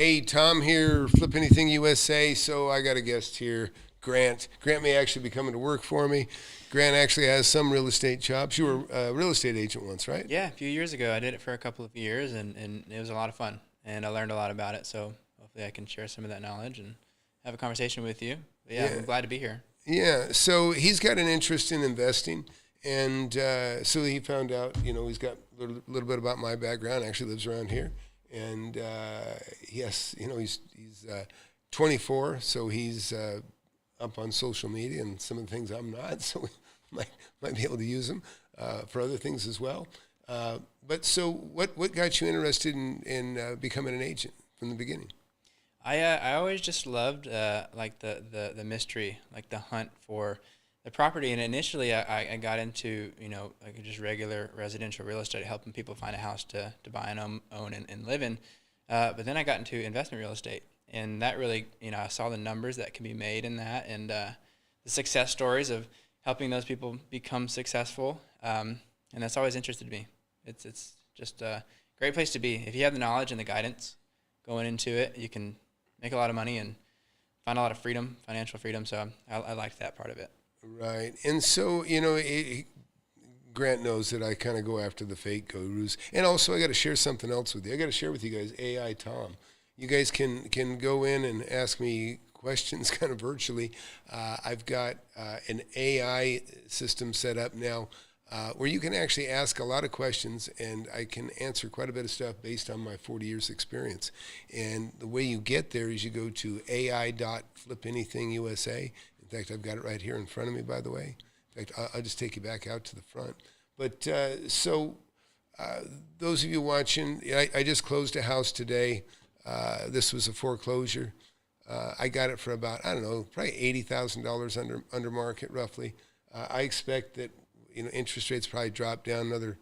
Hey, Tom here, Flip Anything USA. So I got a guest here, Grant. Grant may actually be coming to work for me. Grant actually has some real estate chops. You were a real estate agent once, right? Yeah, a few years ago. I did it for a couple of years, and it was a lot of fun. And I learned a lot about it. So hopefully I can share some of that knowledge and have a conversation with you. But yeah, I'm glad to be here. Yeah, so he's got an interest in investing. And so he found out, he's got a little bit about my background. Actually lives around here. And yes, he's 24, so he's up on social media and some of the things I'm not, so we might be able to use him for other things as well. But so what got you interested in becoming an agent from the beginning? I always just loved like the mystery, like the hunt for the property. And initially I got into, like just regular residential real estate, helping people find a house to buy and own and live in. But then I got into investment real estate. And that really, I saw the numbers that can be made in that, and the success stories of helping those people become successful. And that's always interested me. It's just a great place to be. If you have the knowledge and the guidance going into it, you can make a lot of money and find a lot of freedom, financial freedom. So I liked that part of it. Right. And so, Grant knows that I kind of go after the fake gurus. And also, I got to share something else with you. I got to share with you guys AI Tom. You guys can go in and ask me questions kind of virtually. I've got an AI system set up now where you can actually ask a lot of questions, and I can answer quite a bit of stuff based on my 40 years experience. And the way you get there is you go to ai.flipanythingusa. In fact, I've got it right here in front of me, by the way. In fact, I'll just take you back out to the front. But those of you watching, I just closed a house today. This was a foreclosure. I got it for about, I don't know, probably $80,000 under market roughly. I expect that, interest rates probably drop down another,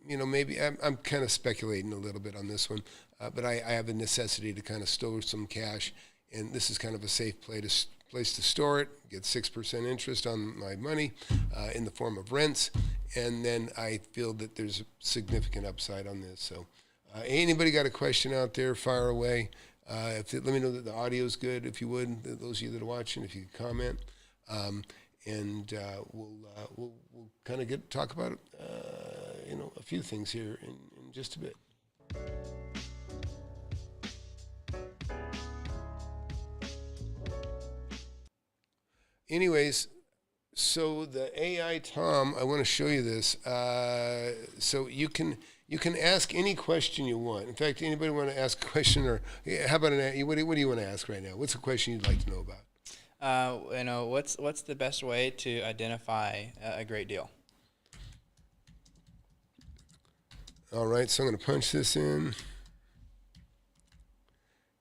maybe I'm kind of speculating a little bit on this one, but I have a necessity to kind of store some cash, and this is kind of a safe place to store it, get 6% interest on my money in the form of rents, and then I feel that there's a significant upside on this. So anybody got a question out there, fire away. Let me know that the audio is good, if you would. Those of you that are watching, if you could comment. And we'll kind of talk about a few things here in just a bit. Anyways, so the AI Tom, I want to show you this. So you can ask any question you want. In fact, anybody want to ask a question, or how about what do you want to ask right now? What's a question you'd like to know about? What's the best way to identify a great deal? All right, so I'm going to punch this in.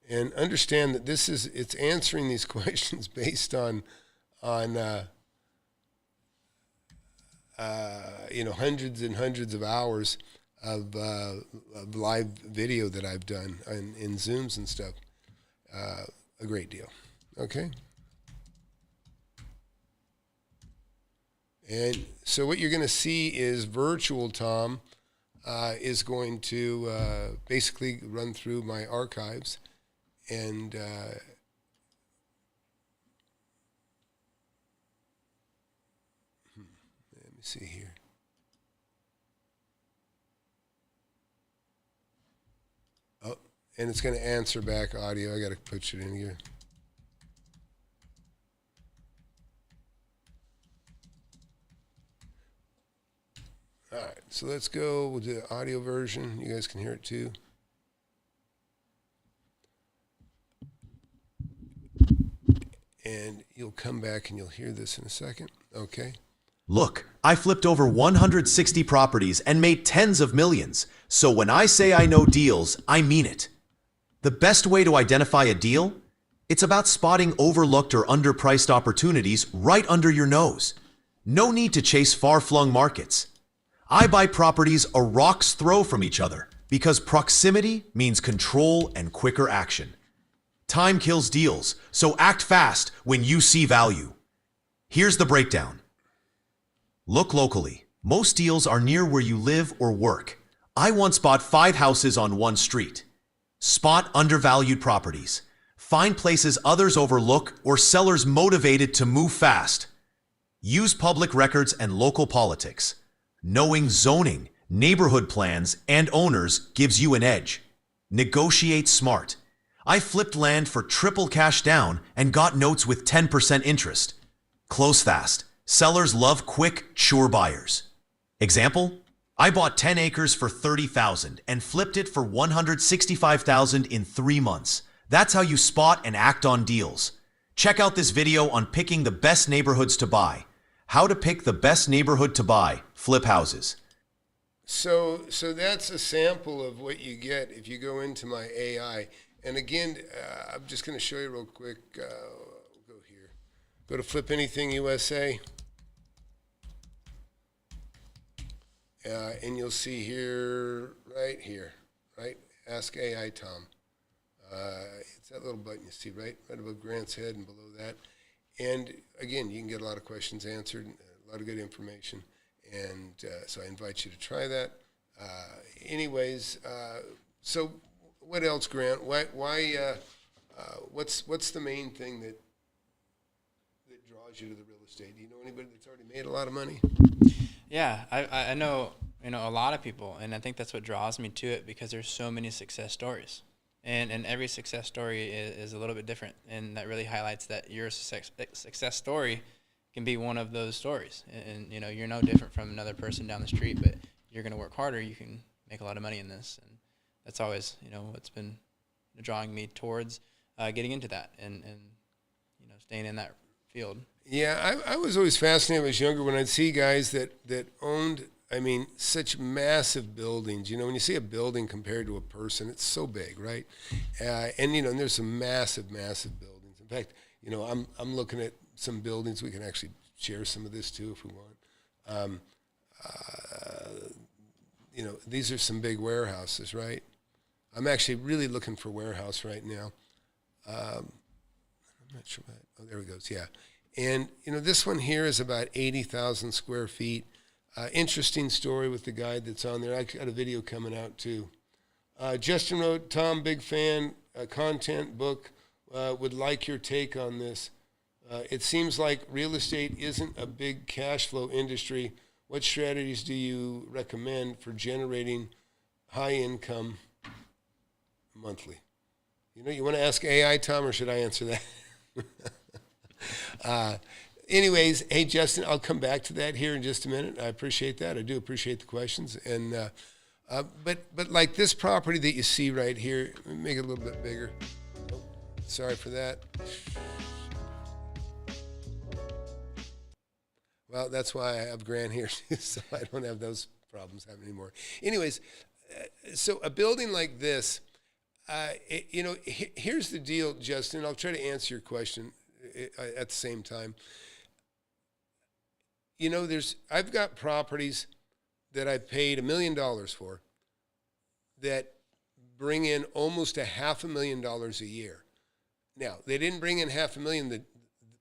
And understand that it's answering these questions based on hundreds and hundreds of hours of live video that I've done in Zooms and stuff. A great deal. Okay. And so what you're going to see is virtual Tom is going to basically run through my archives, and let me see here. Oh, and it's going to answer back audio. I got to put it in here. All right, so let's go with the audio version. You guys can hear it too. And you'll come back and you'll hear this in a second. Okay. Look, I flipped over 160 properties and made tens of millions. So when I say I know deals, I mean it. The best way to identify a deal? It's about spotting overlooked or underpriced opportunities right under your nose. No need to chase far-flung markets. I buy properties a rock's throw from each other because proximity means control and quicker action. Time kills deals, so act fast when you see value. Here's the breakdown. Look locally. Most deals are near where you live or work. I once bought 5 houses on one street. Spot undervalued properties. Find places others overlook or sellers motivated to move fast. Use public records and local politics. Knowing zoning, neighborhood plans, and owners gives you an edge. Negotiate smart. I flipped land for triple cash down and got notes with 10% interest. Close fast. Sellers love quick, sure buyers. Example? I bought 10 acres for $30,000 and flipped it for $165,000 in 3 months. That's how you spot and act on deals. Check out this video on picking the best neighborhoods to buy. How to pick the best neighborhood to buy. Flip houses. So that's a sample of what you get if you go into my AI. And again, I'm just going to show you real quick. We'll go here. Go to Flip Anything USA. And you'll see here, right? Ask AI Tom. It's that little button you see right above Grant's head and below that. And again, you can get a lot of questions answered, a lot of good information. And so I invite you to try that. So what else, Grant? What's the main thing that draws you to the real estate? Do you know anybody that's already made a lot of money? Yeah, I know, a lot of people, and I think that's what draws me to it, because there's so many success stories. And every success story is a little bit different, and that really highlights that your success story can be one of those stories. And you're no different from another person down the street, but you're going to work harder, you can make a lot of money in this. And that's always, what's been drawing me towards getting into that and staying in that field. Yeah, I was always fascinated when I was younger when I'd see guys that owned, such massive buildings. When you see a building compared to a person, it's so big, right? And there's some massive buildings. In fact, I'm looking at some buildings. We can actually share some of this too if we want. These are some big warehouses, right? I'm actually really looking for warehouse right now. I'm not sure what, oh, there it goes, yeah. And, this one here is about 80,000 square feet. Interesting story with the guide that's on there. I got a video coming out too. Justin wrote, Tom, big fan, content book, would like your take on this. It seems like real estate isn't a big cash flow industry. What strategies do you recommend for generating high income monthly? You want to ask AI, Tom, or should I answer that? Anyways, hey, Justin, I'll come back to that here in just a minute. I appreciate that. I do appreciate the questions. And but like this property that you see right here, let me make it a little bit bigger. Oh, sorry for that. Well, that's why I have Grant here, so I don't have those problems happening anymore. Anyways, so a building like this, here's the deal, Justin. I'll try to answer your question at the same time. I've got properties that I've paid $1 million for that bring in almost $500,000 a year. Now, they didn't bring in $500,000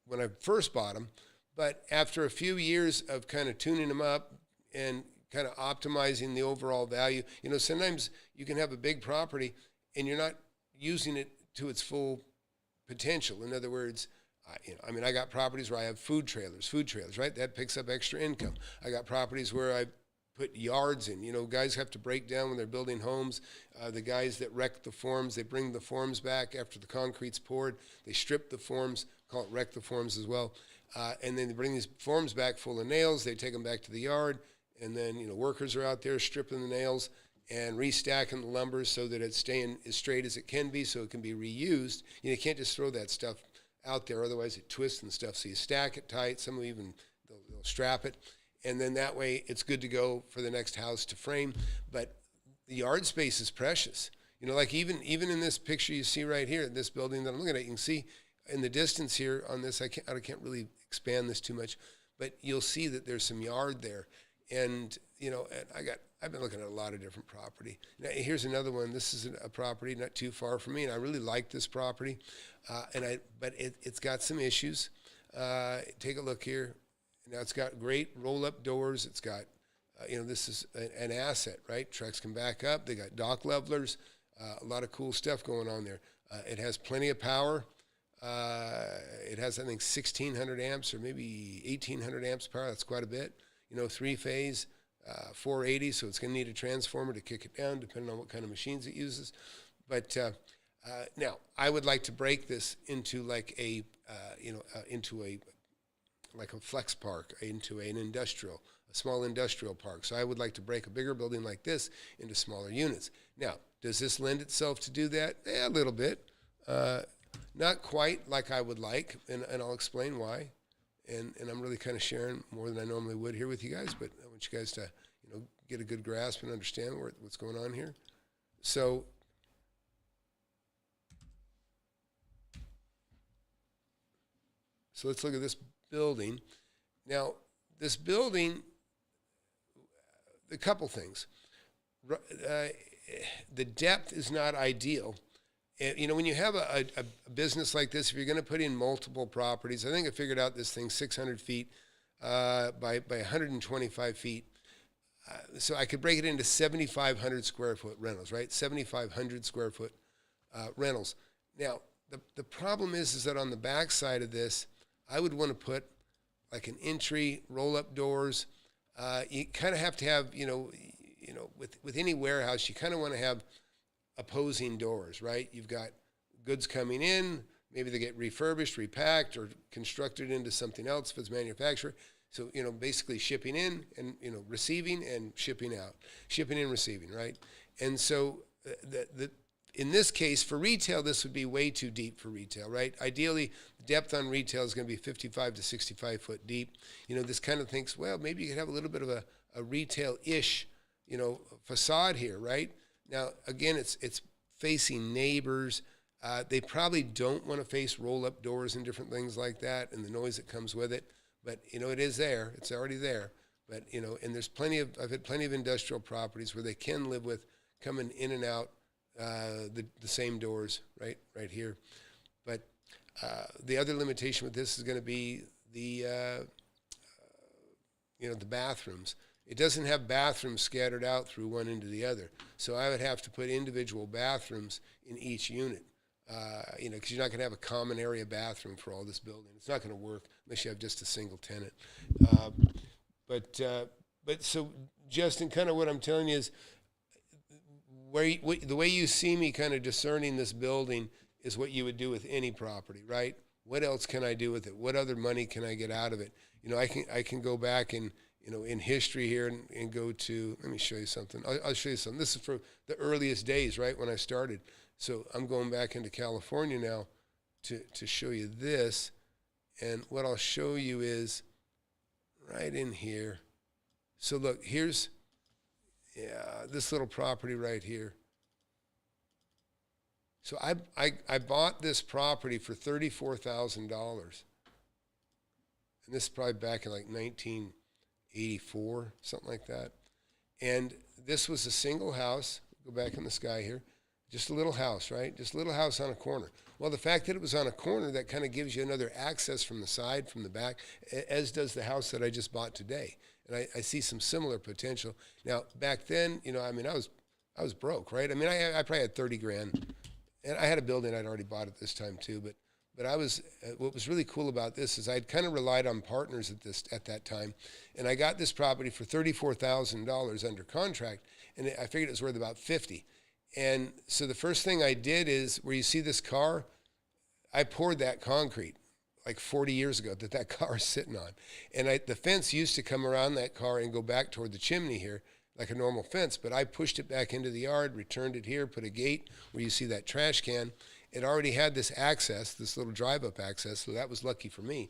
when I first bought them, but after a few years of kind of tuning them up and kind of optimizing the overall value, sometimes you can have a big property and you're not using it to its full potential. In other words, I got properties where I have food trailers, right? That picks up extra income. I got properties where I put yards in. Guys have to break down when they're building homes. The guys that wreck the forms, they bring the forms back after the concrete's poured. They strip the forms, call it wreck the forms as well. And then they bring these forms back full of nails. They take them back to the yard. And then, workers are out there stripping the nails and restacking the lumber so that it's staying as straight as it can be so it can be reused. You can't just throw that stuff out there, otherwise it twists and stuff. So you stack it tight. Some even they'll strap it, and then that way it's good to go for the next house to frame. But the yard space is precious. Like even in this picture you see right here, this building that I'm looking at, you can see in the distance here on this. I can't really expand this too much, but you'll see that there's some yard there, and and I've been looking at a lot of different property. Now, here's another one. This is a property not too far from me, and I really like this property. But it's got some issues. Take a look here. Now, it's got great roll-up doors. It's got, this is an asset, right? Trucks can back up. They got dock levelers. A lot of cool stuff going on there. It has plenty of power. It has, I think, 1,600 amps or maybe 1,800 amps power. That's quite a bit. You know, three-phase, 480, so it's going to need a transformer to kick it down, depending on what kind of machines it uses. But now, I would like to break this into like a, into a flex park, into a small industrial park. So I would like to break a bigger building like this into smaller units. Now, does this lend itself to do that? A little bit. Not quite like I would like, and I'll explain why. And I'm really kind of sharing more than I normally would here with you guys, but I want you guys to, get a good grasp and understand what's going on here. So let's look at this building. Now, this building, a couple things. The depth is not ideal. When you have a business like this, if you're going to put in multiple properties, I think I figured out this thing 600 feet by 125 feet. So I could break it into 7,500 square foot rentals, right? 7,500 square foot rentals. Now, the problem is that on the back side of this, I would want to put like an entry, roll-up doors. You kind of have to have, with any warehouse, you kind of want to have opposing doors, right? You've got goods coming in, maybe they get refurbished, repacked, or constructed into something else if it's manufactured. So, basically shipping in and, receiving and shipping out. Shipping and receiving, right? And so in this case, for retail, this would be way too deep for retail, right? Ideally, the depth on retail is going to be 55 to 65 foot deep. This kind of thinks, well, maybe you could have a little bit of a retail-ish, facade here, right? Now, again, it's facing neighbors. They probably don't want to face roll-up doors and different things like that and the noise that comes with it. But, it is there. It's already there. But, and I've had plenty of industrial properties where they can live with coming in and out the same doors, right here. But the other limitation with this is going to be the bathrooms. It doesn't have bathrooms scattered out through one into the other. So I would have to put individual bathrooms in each unit, because you're not going to have a common area bathroom for all this building. It's not going to work unless you have just a single tenant. But so, Justin, kind of what I'm telling you is the way you see me kind of discerning this building is what you would do with any property, right? What else can I do with it? What other money can I get out of it? I can go back and, in history here and go to, let me show you something. I'll show you something. This is for the earliest days, right, when I started. So I'm going back into California now to show you this. And what I'll show you is right in here. So look, here's, this little property right here. So I bought this property for $34,000. And this is probably back in like 1984, something like that. And this was a single house. Go back in the sky here. Just a little house, right? Just a little house on a corner. Well, the fact that it was on a corner, that kind of gives you another access from the side, from the back, as does the house that I just bought today. And I see some similar potential. Now, back then, I was broke, right? I probably had 30 grand. And I had a building I'd already bought at this time too, but I was, what was really cool about this is I'd kind of relied on partners at that time, and I got this property for $34,000 under contract, and I figured it was worth about 50. And so the first thing I did is, where you see this car, I poured that concrete like 40 years ago that car is sitting on. And the fence used to come around that car and go back toward the chimney here, like a normal fence, but I pushed it back into the yard, returned it here, put a gate where you see that trash can. It already had this access, this little drive-up access, so that was lucky for me.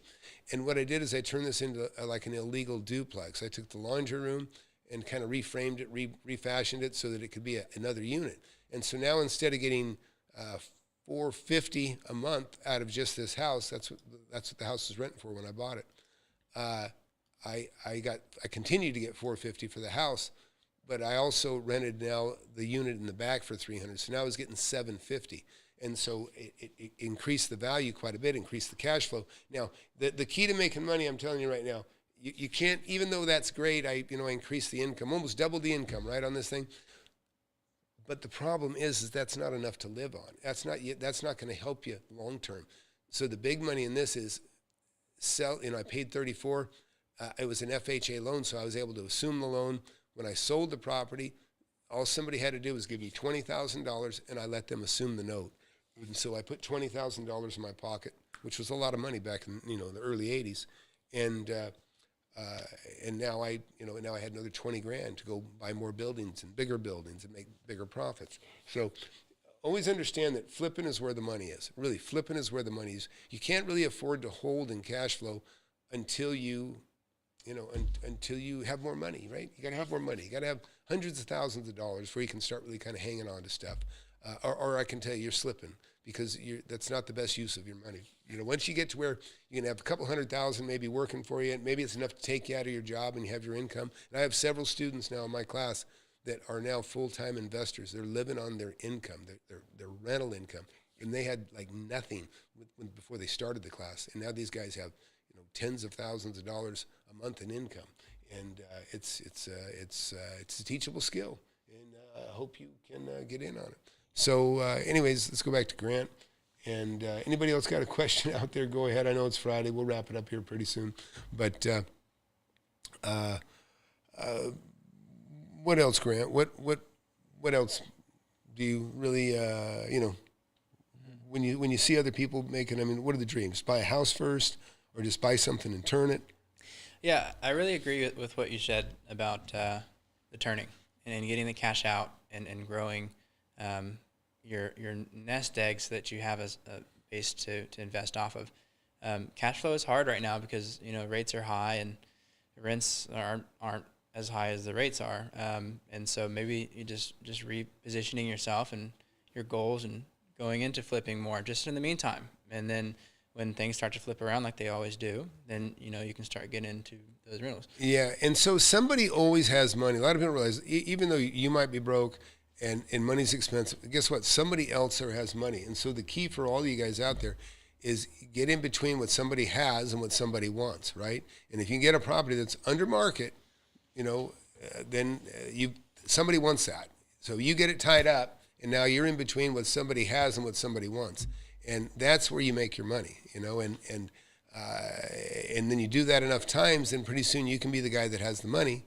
And what I did is I turned this into like an illegal duplex. I took the laundry room and kind of reframed it, refashioned it so that it could be another unit. And so now, instead of getting $450 a month out of just this house, that's what the house was renting for when I bought it. I continued to get $450 for the house, but I also rented now the unit in the back for $300. So now I was getting $750. And so it increased the value quite a bit, increased the cash flow. Now, the key to making money, I'm telling you right now, you can't, even though that's great, I increased the income, almost doubled the income, right, on this thing. But the problem is that's not enough to live on. That's not going to help you long term. So the big money in this is sell. I paid 34. It was an FHA loan, so I was able to assume the loan. When I sold the property, all somebody had to do was give me $20,000, and I let them assume the note. And so I put $20,000 in my pocket, which was a lot of money back in the early '80s, and now I had another 20 grand to go buy more buildings and bigger buildings and make bigger profits. So always understand that flipping is where the money is. Really, flipping is where the money is. You can't really afford to hold in cash flow until you have more money, right? You got to have more money. You got to have hundreds of thousands of dollars before you can start really kind of hanging on to stuff. Or I can tell you, you're slipping because that's not the best use of your money. Once you get to where you can have a couple $100,000 maybe working for you, and maybe it's enough to take you out of your job and you have your income. And I have several students now in my class that are now full-time investors. They're living on their income, their rental income, and they had like nothing before they started the class. And now these guys have tens of thousands of dollars a month in income, and it's a teachable skill, and I hope you can get in on it. So anyways, let's go back to Grant. And anybody else got a question out there, go ahead. I know it's Friday. We'll wrap it up here pretty soon. But what else, Grant? What else do you really, when you see other people making, what are the dreams? Buy a house first, or just buy something and turn it? Yeah, I really agree with what you said about the turning and getting the cash out and growing your nest eggs so that you have as a base to invest off of. Cash flow is hard right now because rates are high and rents aren't as high as the rates are, and so maybe you just repositioning yourself and your goals and going into flipping more just in the meantime, and then when things start to flip around like they always do, then you can start getting into those rentals. Yeah, and so somebody always has money. A lot of people realize even though you might be broke and money's expensive, guess what? Somebody else there has money. And so the key for all of you guys out there is get in between what somebody has and what somebody wants, right? And if you can get a property that's under market, then somebody wants that. So you get it tied up, and now you're in between what somebody has and what somebody wants. And that's where you make your money, and then you do that enough times, and pretty soon you can be the guy that has the money,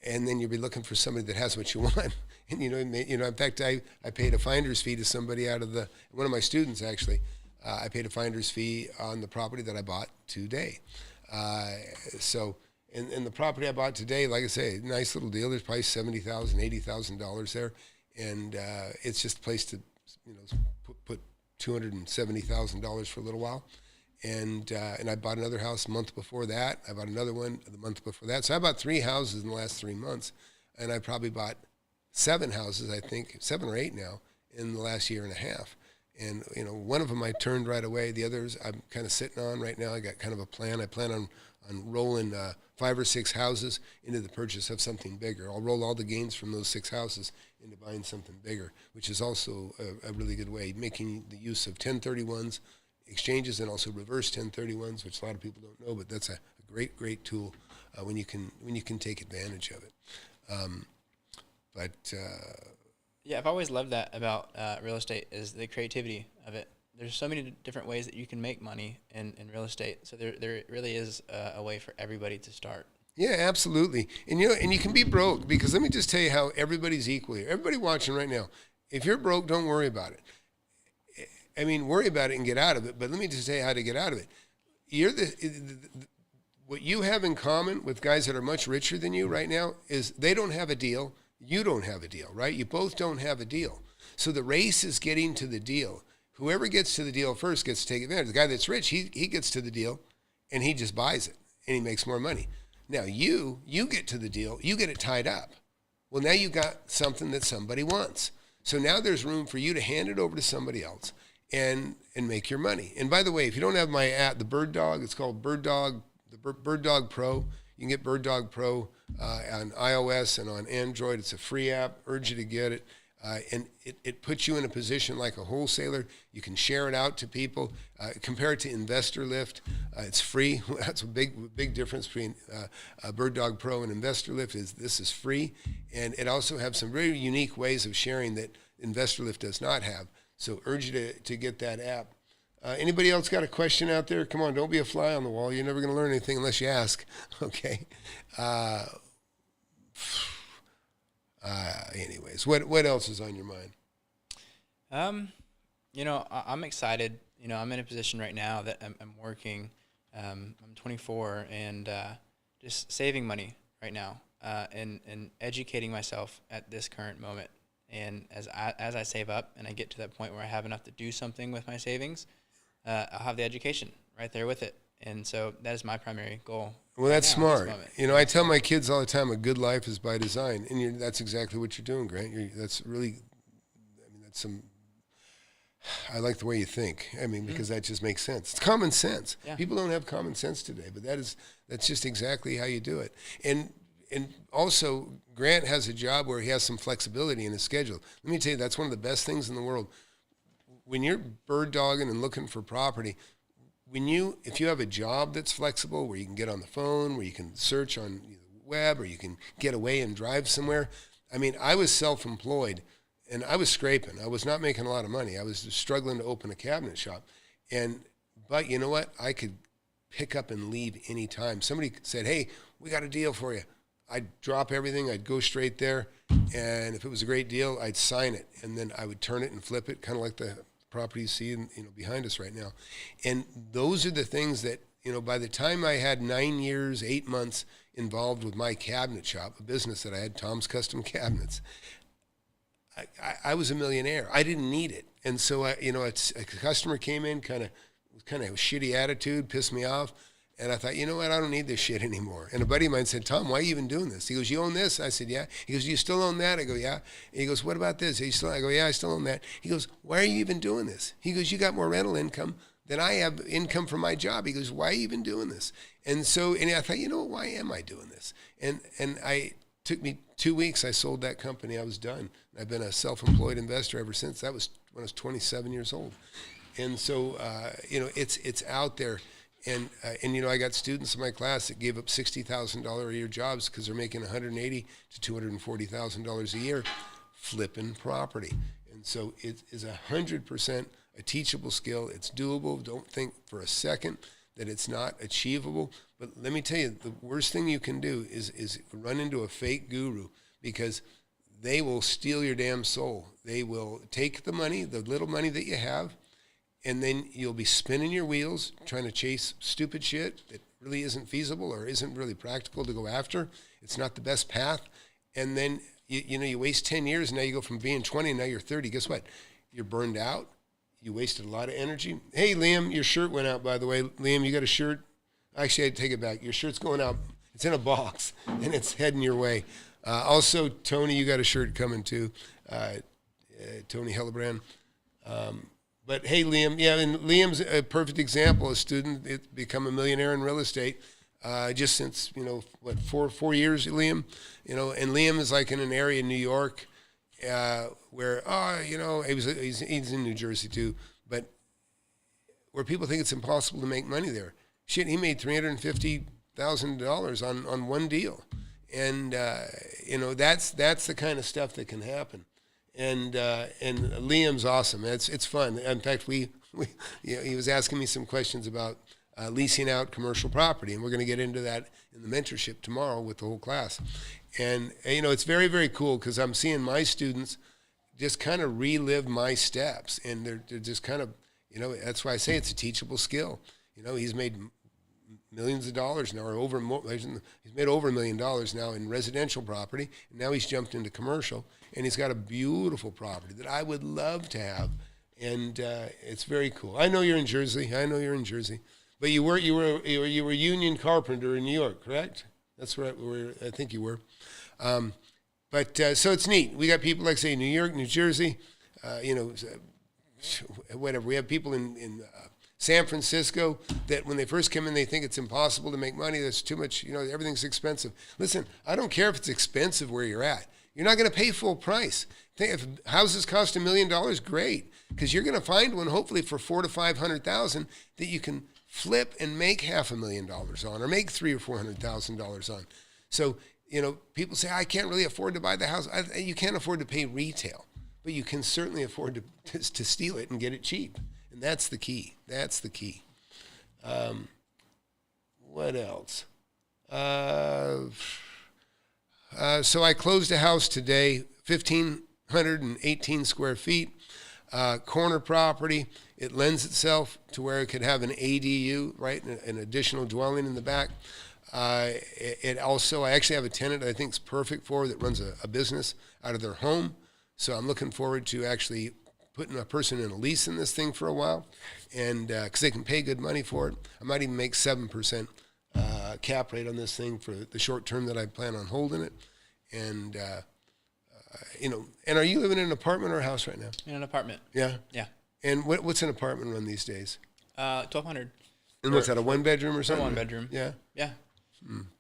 and then you'll be looking for somebody that has what you want. And in fact, I paid a finder's fee to somebody one of my students actually. I paid a finder's fee on the property that I bought today. And the property I bought today, like I say, nice little deal. There's probably $70,000, $80,000 there, and it's just a place to put $270,000 for a little while, and I bought another house a month before that. I bought another one the month before that. So I bought 3 houses in the last 3 months, and I probably bought 7 houses, I think 7 or 8 now in the last year and a half. And one of them I turned right away. The others I'm kind of sitting on right now. I got kind of a plan. I plan on rolling 5 or 6 houses into the purchase of something bigger. I'll roll all the gains from those 6 houses into buying something bigger, which is also a really good way, making the use of 1031s, exchanges, and also reverse 1031s, which a lot of people don't know, but that's a great tool when you can take advantage of it. Yeah, I've always loved that about real estate is the creativity of it. There's so many different ways that you can make money in real estate. So there really is a way for everybody to start. Yeah, absolutely. And you can be broke, because let me just tell you how everybody's equal here. Everybody watching right now, if you're broke, don't worry about it. Worry about it and get out of it. But let me just tell you how to get out of it. What you have in common with guys that are much richer than you right now is they don't have a deal. You don't have a deal, right? You both don't have a deal. So the race is getting to the deal. Whoever gets to the deal first gets to take advantage. The guy that's rich, he gets to the deal, and he just buys it, and he makes more money. Now you get to the deal, you get it tied up. Well, now you got something that somebody wants. So now there's room for you to hand it over to somebody else and make your money. And by the way, if you don't have my app, the Bird Dog, it's called Bird Dog, Bird Dog Pro. You can get Bird Dog Pro on iOS and on Android. It's a free app. Urge you to get it. And it puts you in a position like a wholesaler. You can share it out to people. Compare it to Investor Lift. It's free. That's a big difference between Bird Dog Pro and Investor Lift. Is this is free, and it also has some very unique ways of sharing that Investor Lift does not have. So urge you to get that app. Anybody else got a question out there? Come on, don't be a fly on the wall. You're never going to learn anything unless you ask. Okay. Anyways, what else is on your mind? I'm excited. I'm in a position right now that I'm working. I'm 24 and just saving money right now and educating myself at this current moment. And as I save up and I get to that point where I have enough to do something with my savings, I'll have the education right there with it. And so that is my primary goal. Well, that's right now, smart. I tell my kids all the time, a good life is by design. And that's exactly what you're doing, Grant. That's really, that's some, I like the way you think. Because that just makes sense. It's common sense. Yeah. People don't have common sense today, but that's just exactly how you do it. And also, Grant has a job where he has some flexibility in his schedule. Let me tell you, that's one of the best things in the world. When you're bird dogging and looking for property, if you have a job that's flexible, where you can get on the phone, where you can search on the web, or you can get away and drive somewhere. I was self-employed, and I was scraping. I was not making a lot of money. I was just struggling to open a cabinet shop. But you know what? I could pick up and leave any time. Somebody said, "Hey, we got a deal for you." I'd drop everything. I'd go straight there, and if it was a great deal, I'd sign it, and then I would turn it and flip it, kind of like the property you see behind us right now. And those are the things that, by the time I had 9 years, 8 months involved with my cabinet shop, a business that I had, Tom's Custom Cabinets, I was a millionaire. I didn't need it. And so, a customer came in, kind of a shitty attitude, pissed me off. And I thought, you know what, I don't need this shit anymore. And a buddy of mine said, "Tom, why are you even doing this?" He goes, "You own this?" I said, "Yeah." He goes, "You still own that?" I go, "Yeah." And he goes, "What about this?" I go, "Yeah, I still own that." He goes, "Why are you even doing this?" He goes, "You got more rental income than I have income from my job." He goes, "Why are you even doing this?" And I thought, you know what, why am I doing this? And took me 2 weeks, I sold that company, I was done. I've been a self-employed investor ever since. That was when I was 27 years old. And so, it's out there. And I got students in my class that gave up $60,000 a year jobs because they're making $180,000 to $240,000 a year flipping property. And so it is 100% a teachable skill. It's doable. Don't think for a second that it's not achievable. But let me tell you, the worst thing you can do is run into a fake guru, because they will steal your damn soul. They will take the money, the little money that you have, and then you'll be spinning your wheels trying to chase stupid shit that really isn't feasible or isn't really practical to go after. It's not the best path. And then, you waste 10 years, and now you go from being 20 and now you're 30. Guess what? You're burned out. You wasted a lot of energy. Hey, Liam, your shirt went out, by the way. Liam, you got a shirt? Actually, I take it back. Your shirt's going out. It's in a box, and it's heading your way. Also, Tony, you got a shirt coming too. Tony Hellebrand. But hey, Liam, and Liam's a perfect example. A student, it's become a millionaire in real estate, just since 4 years, Liam. And Liam is like in an area in New York where he's in New Jersey too, but where people think it's impossible to make money there. Shit, he made $350,000 on one deal, and that's the kind of stuff that can happen. And Liam's awesome. It's fun. In fact, he was asking me some questions about leasing out commercial property, and we're going to get into that in the mentorship tomorrow with the whole class. And it's very, very cool, because I'm seeing my students just kind of relive my steps, and they're just kind of that's why I say it's a teachable skill. He's made millions of dollars now, he's made over $1 million now in residential property, and now he's jumped into commercial, and he's got a beautiful property that I would love to have, and it's very cool. I know you're in Jersey. But you were union carpenter in New York, correct? That's where I think you were. So it's neat. We got people like, say, New York, New Jersey, whatever. We have people in San Francisco that when they first come in, they think it's impossible to make money. There's too much, everything's expensive. Listen, I don't care if it's expensive where you're at. You're not going to pay full price. If houses cost $1 million, great, because you're going to find one hopefully for $400,000 to $500,000 that you can flip and make $500,000 on, or make $300,000 or $400,000 on. So people say I can't really afford to buy the house. You can't afford to pay retail, but you can certainly afford to steal it and get it cheap, and that's the key. That's the key. What else? So I closed a house today, 1,518 square feet, corner property. It lends itself to where it could have an ADU, right, an additional dwelling in the back. It also, I actually have a tenant that I think is perfect for that runs a business out of their home. So I'm looking forward to actually putting a person in a lease in this thing for a while, and because they can pay good money for it. I might even make 7% cap rate on this thing for the short term that I plan on holding it. And and are you living in an apartment or a house right now? In an apartment. Yeah. Yeah. And what's an apartment run these days? 1,200. And what's that, a one bedroom or something? One bedroom. Yeah. Yeah.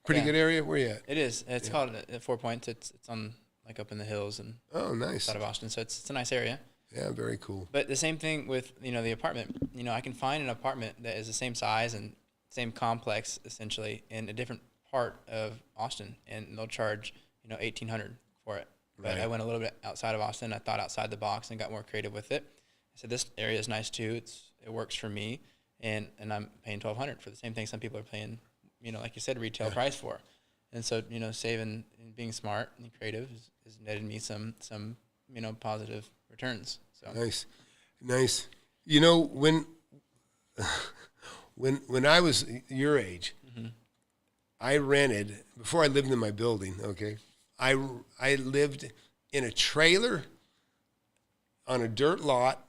Pretty Yeah. good area. Where you at? It is. It's called at 4 Points. It's on like up in the hills and Oh, nice. outside of Austin. So it's a nice area. Yeah, very cool. But the same thing with the apartment. I can find an apartment that is the same size and same complex essentially in a different part of Austin, and they'll charge $1,800 for it. But Right. I went a little bit outside of Austin. I thought outside the box and got more creative with it. I said this area is nice too. It works for me, and I'm paying $1,200 for the same thing some people are paying. Like you said, retail price for. And so saving and being smart and creative has netted me some positive returns. So Nice. When I was your age, I rented, before I lived in my building, okay, I lived in a trailer on a dirt lot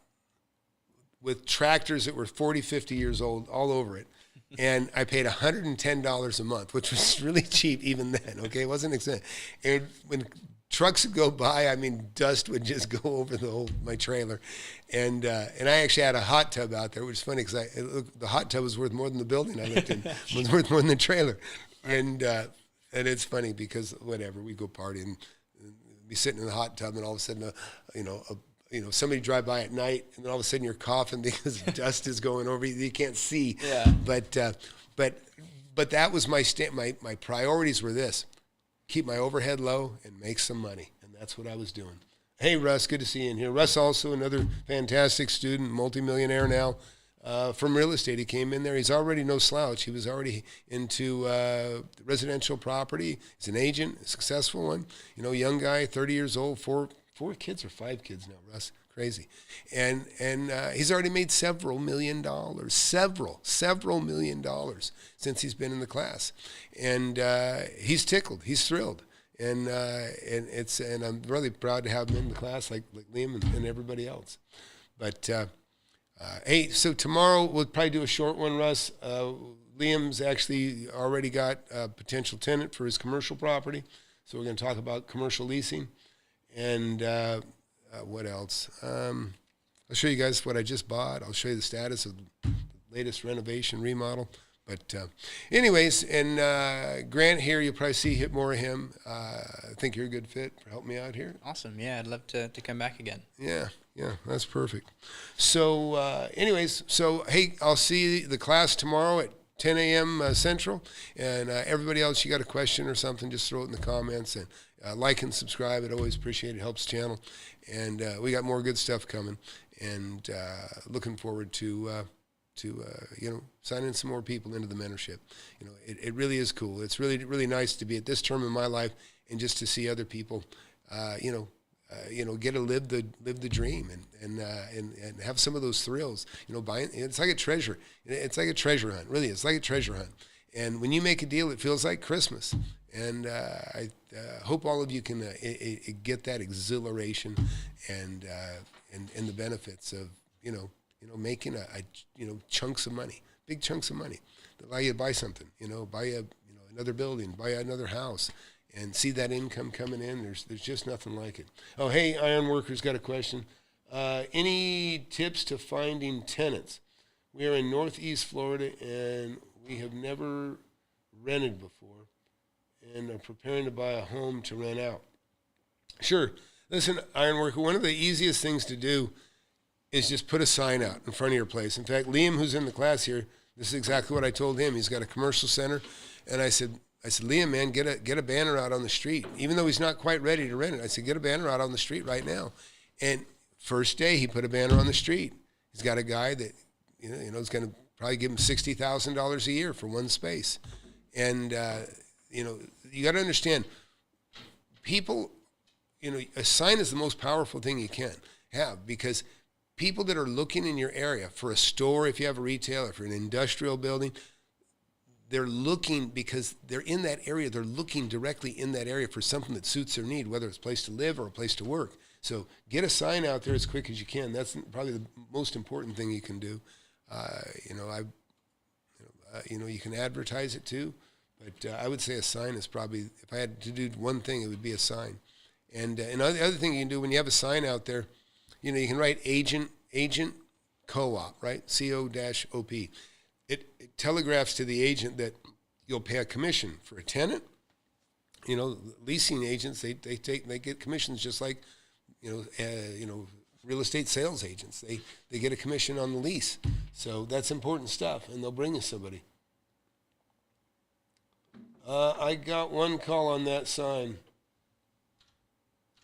with tractors that were 40, 50 years old all over it. And I paid $110 a month, which was really cheap even then, okay? It wasn't expensive. And when trucks would go by, dust would just go over my trailer. And I actually had a hot tub out there, which is funny because the hot tub was worth more than the building I lived in. It was worth more than the trailer. And it's funny because whatever, we go party and be sitting in the hot tub, and all of a sudden, somebody drive by at night, and then all of a sudden you're coughing because dust is going over you. You can't see. Yeah. But that was my priorities were this: keep my overhead low and make some money, and that's what I was doing. Hey, Russ, good to see you in here. Russ, also another fantastic student, multimillionaire now, from real estate. He came in there. He's already no slouch. He was already into residential property. He's an agent, a successful one. Young guy, 30 years old, four kids or 5 kids now, Russ. Crazy. And he's already made several million dollars since he's been in the class. And he's tickled. He's thrilled. And I'm really proud to have him in the class like Liam and everybody else. But hey, so tomorrow we'll probably do a short one, Russ. Liam's actually already got a potential tenant for his commercial property. So we're going to talk about commercial leasing. And what else? I'll show you guys what I just bought. I'll show you the status of the latest renovation remodel. But anyways, and Grant here, you'll probably see more of him. I think you're a good fit for helping me out here. awesome. Yeah, I'd love to come back again. Yeah, that's perfect. So anyways, hey, I'll see the class tomorrow at 10 a.m. Central. And everybody else, you got a question or something, just throw it in the comments. And like and subscribe. I'd always appreciate it. It helps the channel. And we got more good stuff coming. And looking forward to signing some more people into the mentorship. It really is cool. It's really, really nice to be at this term in my life and just to see other people, get to live the dream and have some of those thrills. Buying, it's like a treasure. It's like a treasure hunt. Really, it's like a treasure hunt. And when you make a deal, it feels like Christmas. And I hope all of you can get that exhilaration and the benefits of making chunks of money, big chunks of money that allow you to buy something. Buy another building, buy another house, and see that income coming in. There's just nothing like it. Oh, hey, Ironworker's got a question. Any tips to finding tenants? We are in Northeast Florida and we have never rented before and are preparing to buy a home to rent out. Sure. Listen, ironworker, one of the easiest things to do is just put a sign out in front of your place. In fact, Liam, who's in the class here, this is exactly what I told him. He's got a commercial center, and I said, Liam, man, get a banner out on the street. Even though he's not quite ready to rent it, I said, get a banner out on the street right now. And first day, he put a banner on the street. He's got a guy that you know is going to probably give him $60,000 a year for one space. And you know, you got to understand, people. You know, a sign is the most powerful thing you can have, because people that are looking in your area for a store, if you have a retail, or for an industrial building, they're looking because they're in that area. They're looking directly in that area for something that suits their need, whether it's a place to live or a place to work. So get a sign out there as quick as you can. That's probably the most important thing you can do. You can advertise it too, but I would say a sign is probably, if I had to do one thing, it would be a sign. And the other thing you can do when you have a sign out there, you know, you can write agent co-op, right? CO-OP. It telegraphs to the agent that you'll pay a commission for a tenant. You know, leasing agents, they get commissions just like, real estate sales agents. They get a commission on the lease. So that's important stuff, and they'll bring you somebody. I got one call on that sign.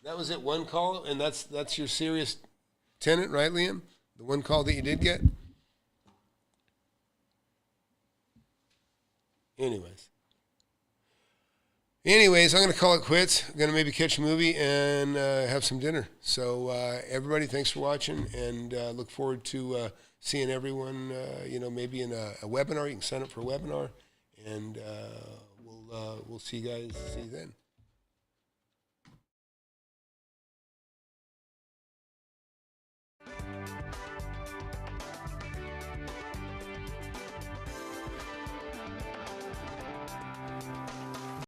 That was it, one call, and that's your serious tenant, right, Liam? The one call that you did get? Anyways, I'm going to call it quits. I'm going to maybe catch a movie and have some dinner. So everybody, thanks for watching, and look forward to seeing everyone, maybe in a webinar. You can sign up for a webinar, and we'll see you guys. See you then.